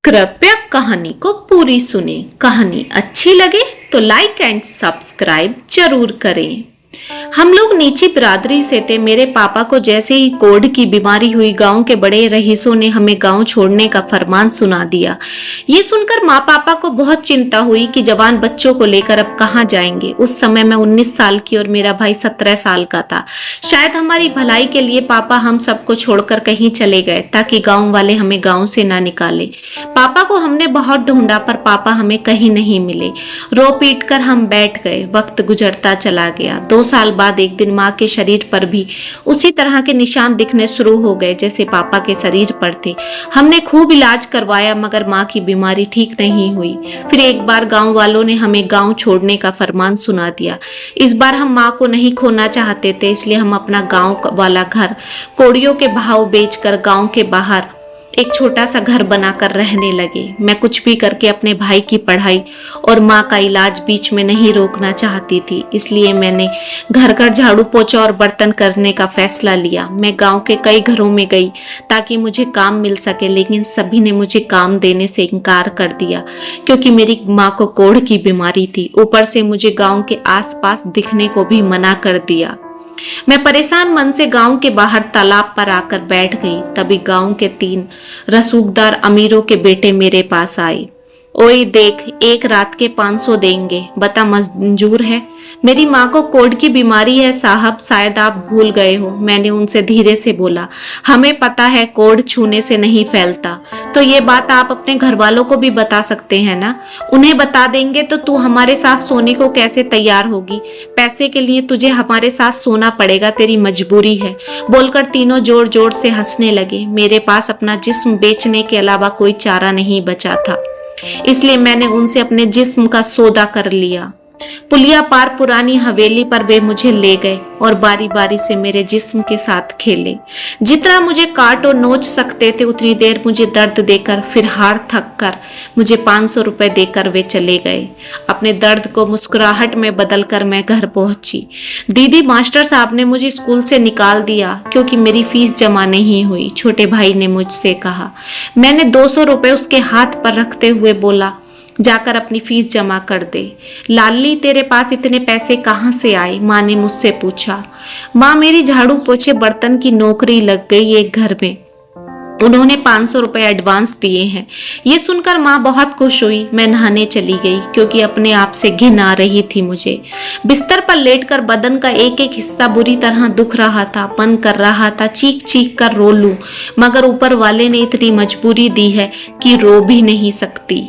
कृपया कहानी को पूरी सुने। कहानी अच्छी लगे तो लाइक एंड सब्सक्राइब जरूर करें। हम लोग नीची बिरादरी से थे। मेरे पापा को जैसे ही कोढ़ की बीमारी हुई, गांव के बड़े रईसों ने हमें गांव छोड़ने का फरमान सुना दिया। ये सुनकर माँ पापा को बहुत चिंता हुई कि जवान बच्चों को लेकर अब कहाँ जाएंगे। उस समय मैं 19 साल की और मेरा भाई 17 साल का था। शायद हमारी भलाई के लिए पापा हम सबको छोड़कर कहीं चले गए ताकि गाँव वाले हमें गाँव से ना निकाले। पापा को हमने बहुत ढूंढा पर पापा हमें कहीं नहीं मिले। रो पीट कर हम बैठ गए। वक्त गुजरता चला गया। 2 साल बाद एक दिन माँ के शरीर पर भी उसी तरह के निशान दिखने शुरू हो गए जैसे पापा के शरीर पर थे। हमने खूब इलाज करवाया मगर माँ की बीमारी ठीक नहीं हुई। फिर एक बार गांव वालों ने हमें गांव छोड़ने का फरमान सुना दिया। इस बार हम माँ को नहीं खोना चाहते थे, इसलिए हम अपना गांव वाला घर कौड़ियों के भाव बेचकर गांव के बाहर एक छोटा सा घर बनाकर रहने लगे। मैं कुछ भी करके अपने भाई की पढ़ाई और माँ का इलाज बीच में नहीं रोकना चाहती थी, इसलिए मैंने घर घर झाड़ू पोछा और बर्तन करने का फैसला लिया। मैं गांव के कई घरों में गई ताकि मुझे काम मिल सके, लेकिन सभी ने मुझे काम देने से इनकार कर दिया क्योंकि मेरी माँ को कोढ़ की बीमारी थी। ऊपर से मुझे गाँव के आसपास दिखने को भी मना कर दिया। मैं परेशान मन से गांव के बाहर तालाब पर आकर बैठ गई। तभी गांव के 3 रसूखदार अमीरों के बेटे मेरे पास आए। ओए देख, एक रात के 500 देंगे, बता मंजूर है? मेरी माँ को कोढ़ की बीमारी है साहब, शायद आप भूल गए हो। मैंने उनसे धीरे से बोला, हमें पता है कोढ़ छूने से नहीं फैलता। तो ये बात आप अपने घर वालों को भी बता सकते हैं ना? उन्हें बता देंगे तो तू हमारे साथ सोने को कैसे तैयार होगी? पैसे के लिए तुझे हमारे साथ सोना पड़ेगा, तेरी मजबूरी है। बोलकर तीनों जोर जोर से हंसने लगे। मेरे पास अपना जिस्म बेचने के अलावा कोई चारा नहीं बचा था, इसलिए मैंने उनसे अपने जिस्म का सौदा कर लिया। पुलिया पार पुरानी हवेली पर वे मुझे ले गए और बारी बारी से मेरे जिस्म के साथ खेले। जितना मुझे काट और नोच सकते थे उतनी देर मुझे दर्द देकर, फिर हार थक कर मुझे 500 रुपए देकर वे चले गए। अपने दर्द को मुस्कुराहट में बदलकर मैं घर पहुंची। दीदी मास्टर साहब ने मुझे स्कूल से निकाल दिया क्योंकि मेरी फीस जमा नहीं हुई। छोटे भाई ने मुझसे कहा। मैंने 200 रुपए उसके हाथ पर रखते हुए बोला, जाकर अपनी फीस जमा कर दे। लाली, तेरे पास इतने पैसे कहाँ से आए? माँ ने मुझसे पूछा। माँ, मेरी झाड़ू पोछे बर्तन की नौकरी लग गई एक घर में, उन्होंने 500 रुपए एडवांस दिए हैं। ये सुनकर माँ बहुत खुश हुई। मैं नहाने चली गई क्योंकि अपने आप से घिन आ रही थी मुझे। बिस्तर पर लेटकर बदन का एक एक हिस्सा बुरी तरह दुख रहा था। मन कर रहा था चीख चीख कर रो लूं, मगर ऊपर वाले ने इतनी मजबूरी दी है कि रो भी नहीं सकती।